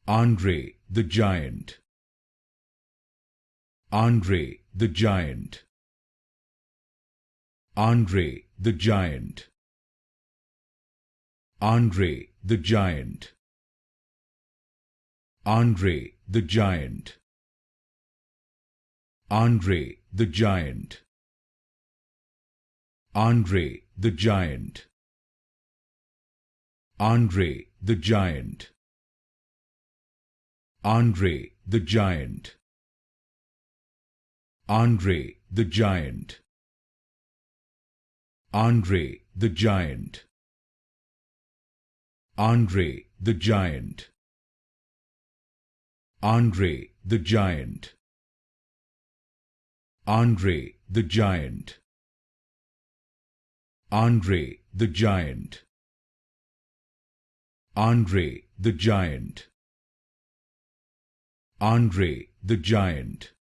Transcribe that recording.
Andre the Giant. Andre the Giant. Andre the Giant. Andre the Giant. Andre the Giant. Andre the Giant. Andre the Giant. Andre the Giant. Andre the Giant. Andre the Giant. Andre the Giant. Andre the Giant. Andre the Giant. Andre the Giant. Andre the Giant. Andre the Giant. Andre the Giant.